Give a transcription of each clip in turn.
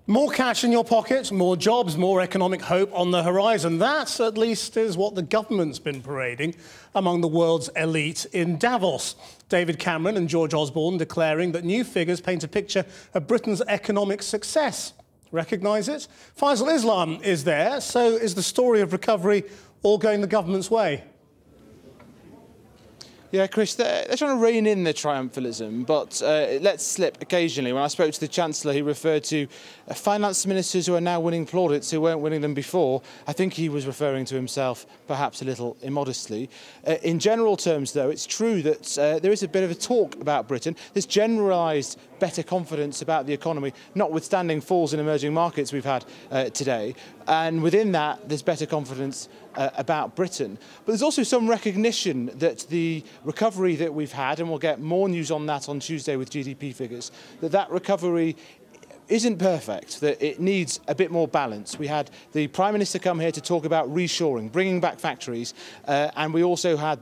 More cash in your pocket, more jobs, more economic hope on the horizon. That, at least, is what the government's been parading among the world's elite in Davos. David Cameron and George Osborne declaring that new figures paint a picture of Britain's economic success. Recognise it? Faisal Islam is there, so is the story of recovery all going the government's way? Yeah, Chris, they're trying to rein in their triumphalism, but lets slip occasionally. When I spoke to the Chancellor, he referred to finance ministers who are now winning plaudits who weren't winning them before. I think he was referring to himself perhaps a little immodestly. In general terms, though, it's true that there is a bit of a talk about Britain. There's generalised better confidence about the economy, notwithstanding falls in emerging markets we've had today. And within that, there's better confidence about Britain. But there's also some recognition that the recovery that we've had, and we'll get more news on that on Tuesday with GDP figures, that recovery isn't perfect, that it needs a bit more balance. We had the Prime Minister come here to talk about reshoring, bringing back factories, and we also had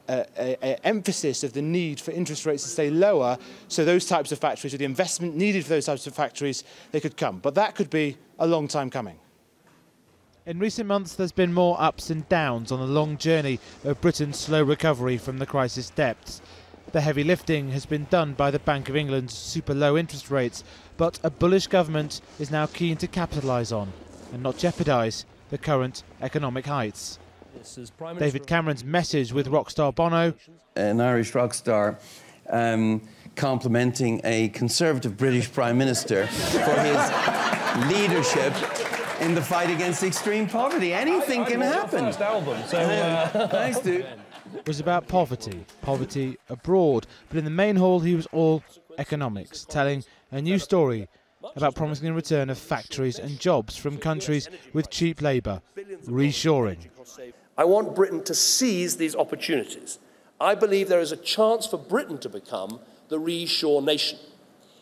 an emphasis of the need for interest rates to stay lower, so those types of factories, or the investment needed for those types of factories, they could come. But that could be a long time coming. In recent months, there's been more ups and downs on the long journey of Britain's slow recovery from the crisis depths. The heavy lifting has been done by the Bank of England's super low interest rates, but a bullish government is now keen to capitalise on and not jeopardise the current economic heights. David Cameron's message with rockstar Bono. An Irish rock star complimenting a Conservative British Prime Minister for his leadership in the fight against extreme poverty. Anything can happen. Thanks, dude. It was about poverty abroad, but in the main hall he was all economics, telling a new story about promising the return of factories and jobs from countries with cheap labour, reshoring. I want Britain to seize these opportunities. I believe there is a chance for Britain to become the reshore nation.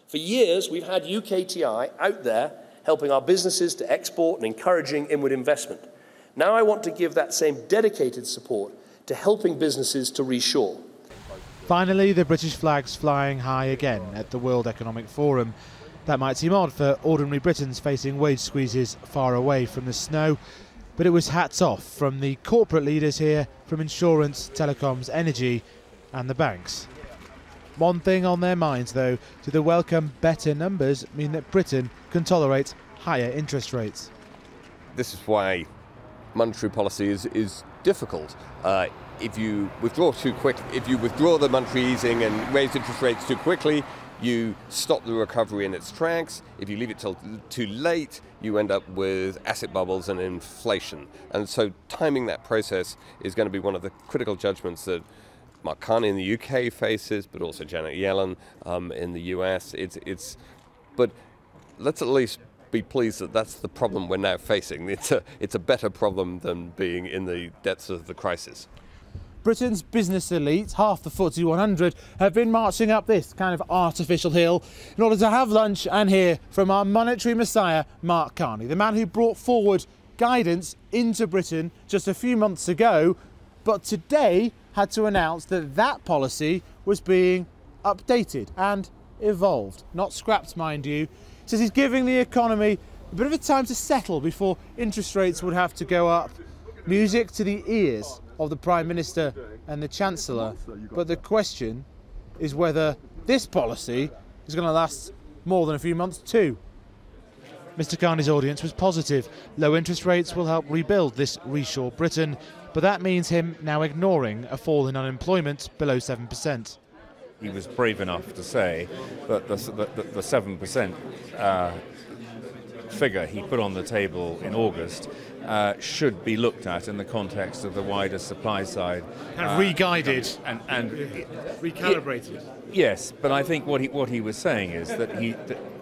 For years, we've had UKTI out there helping our businesses to export and encouraging inward investment. Now I want to give that same dedicated support to helping businesses to reshore. Finally, the British flag's flying high again at the World Economic Forum. That might seem odd for ordinary Britons facing wage squeezes far away from the snow, but it was hats off from the corporate leaders here, from insurance, telecoms, energy and the banks. One thing on their minds, though: do the welcome better numbers mean that Britain can tolerate higher interest rates? This is why monetary policy is difficult. If you withdraw too quick, if you withdraw the monetary easing and raise interest rates too quickly, you stop the recovery in its tracks. If you leave it till too late, you end up with asset bubbles and inflation. And so timing that process is going to be one of the critical judgments that Mark Carney in the UK faces, but also Janet Yellen in the US. But let's at least be pleased that that's the problem we're now facing. It's a better problem than being in the depths of the crisis. Britain's business elite, half the FTSE 100, have been marching up this kind of artificial hill in order to have lunch and hear from our monetary messiah, Mark Carney, the man who brought forward guidance into Britain just a few months ago, but today had to announce that that policy was being updated and evolved, not scrapped, mind you. Says he's giving the economy a bit of a time to settle before interest rates would have to go up. Music to the ears of the Prime Minister and the Chancellor, but the question is whether this policy is going to last more than a few months too. Mr Carney's audience was positive. Low interest rates will help rebuild this reshore Britain, but that means him now ignoring a fall in unemployment below 7%. He was brave enough to say that the 7% figure he put on the table in August should be looked at in the context of the wider supply side. And re-guided and recalibrated. Yes, but I think what he was saying is that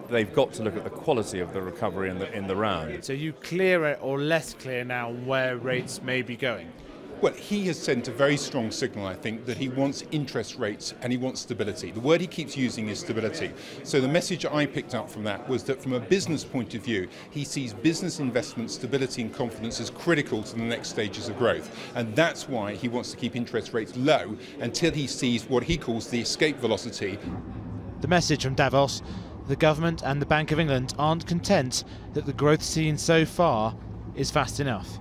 they've got to look at the quality of the recovery in the round. So you clearer or less clear now where rates may be going? Well, he has sent a very strong signal, I think, that he wants interest rates and he wants stability. The word he keeps using is stability. So the message I picked up from that was that from a business point of view, he sees business investment, stability and confidence as critical to the next stages of growth. And that's why he wants to keep interest rates low until he sees what he calls the escape velocity. The message from Davos: the government and the Bank of England aren't content that the growth seen so far is fast enough.